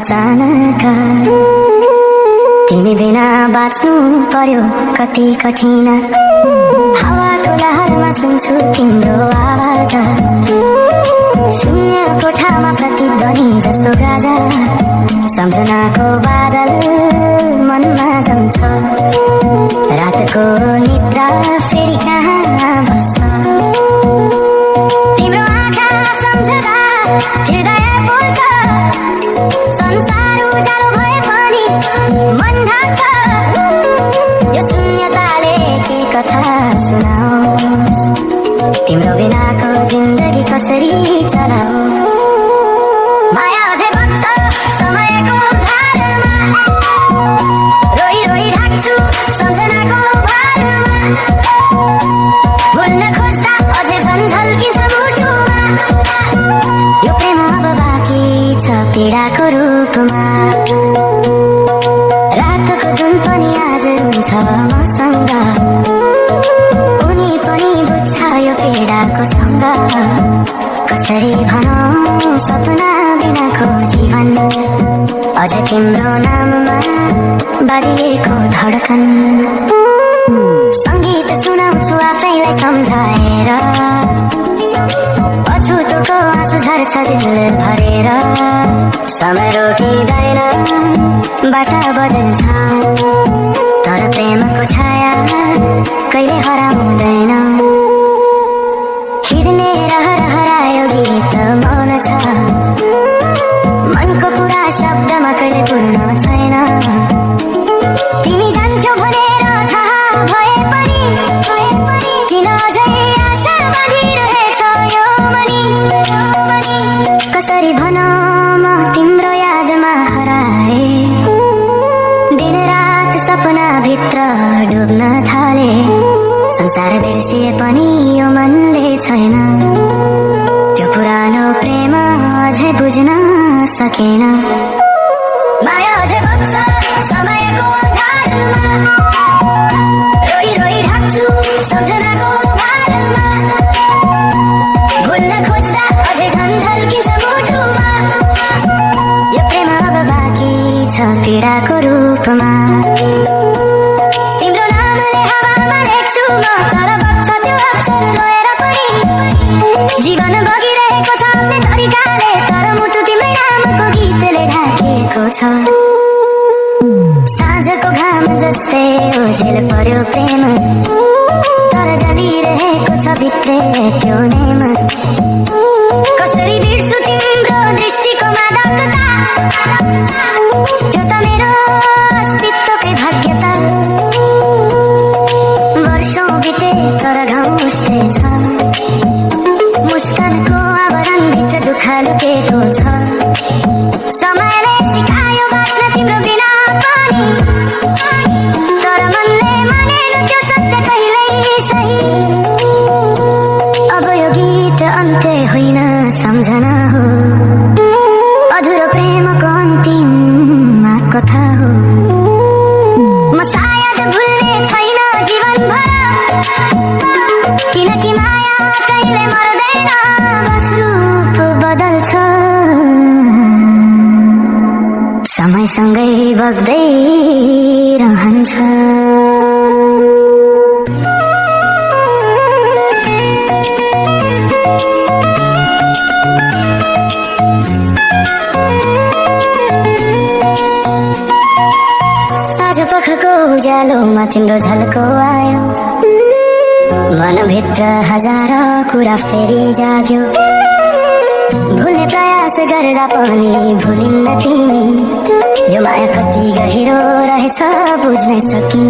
अचानक तिमी बिना बाँच्नु पर्यो कति कठिन। हावाको लहरमा सुन्छु तिम्रो आवाज, शून्य कोठामा प्रतिध्वनि जस्तो गाजा। सम्झनाको बादल मनमा जम्छ, रातको निद्रा फेरि कहाँ बस्छ। तिम्रो आँखा सम्झदा हृदय बोल्छ, संसार उज्यालो भए पनि मन ढाक्छ। यो शून्यताले के कथा सुनाओस्, तिम्रो बिनाको जिन्दगी कसरी चलाओस्। माया अझै बग्छ समयको धारमा, रोई रोई ढाक्छु सम्झनाको भारमा। भुल्न खोज्दा अझै झन्झल्किन्छ मुटुमा, यो प्रेम अब बाँकी छ पीडाको रूपमा। रातको जुन पनि आज हुन्छ मसँग, उनी पनि बुझ्छ यो पीडाको सँग। कसरी भनौँ सपना बिनाको जीवन, अझ तिम्रो नाममा बारिएको धडकन। सङ्गीत सुनाउँछु आफैलाई सम्झाएर, अछुतोको आँसु झर्छ दिल भरेर। समय रोकिँदैन बाटा बदल्छ, तर प्रेमको छाया कहिले हराउँदैन। हिँड्ने रहर हरायो गीत मौन छ, मनको कुरा शब्दमा कहिले पूर्ण छैन। तिमी जान्छौ भनेर थाहा भए पनि किन अझै आशा बाँधिरहेछ यो मनी। कसरी भनौँ म तिम्रो यादमा हराए, दिनरात सपनाभित्र डुब्न थाले। संसार बिर्सिए पनि यो मनले छैन, त्यो पुरानो प्रेम अझै बुझ्न सकेन। माया अझै बग्छ समयको धारमा, रोई रोई ढाक्छु सम्झनाको भारमा। भुल्न खोज्दा अझै झन्झल्किन्छ मुटुमा, यो प्रेम अब बाँकी छ पीडाको रूपमा। तिम्रो नामले हावामा लेख्छु म, तर बग्छ त्यो अक्षर रोएर पनि। जीवन बगिरहेको छ आफ्नै तरिकाले, तर मुटु तिम्रै नामको गीतले ढाकिएको छ। साँझको घाम जस्तै ओझेल पर्यो प्रेम, तर जलिरहेको छ भित्रै त्यो नेम। कसरी बिर्सु तिम्रो दृष्टिको मादकता, त्यो त मेरो अस्तित्वकै भाग्यता। वर्षौँ बिते तर घाउ उस्तै छ, मुस्कानको आवरणभित्र दुःख लुकेको छ। समयले सिकायो बाँच्न तिम्रो बिना पनि, तर मनले मानेन त्यो सत्य कहिल्यै सही। अब यो गीत अन्त्य होइन सम्झना हो, अधुरो प्रेमको अन्तिम कथा हो। म सायद भुल्ने छैन जीवनभर, किनकि माया कहिले मर्दैन, बस रूप बदल्छ। समयसँगै बग्दै रहन्छ। साँझ पखको उज्यालोमा तिम्रो झल्को आयो, मनभित्र हजार कुरा फेरि जाग्यो। भुल्ने प्रयास गर्दा पनि भुलिन्न तिमी, यो माया कति गहिरो रहेछ बुझ्नै सकिन।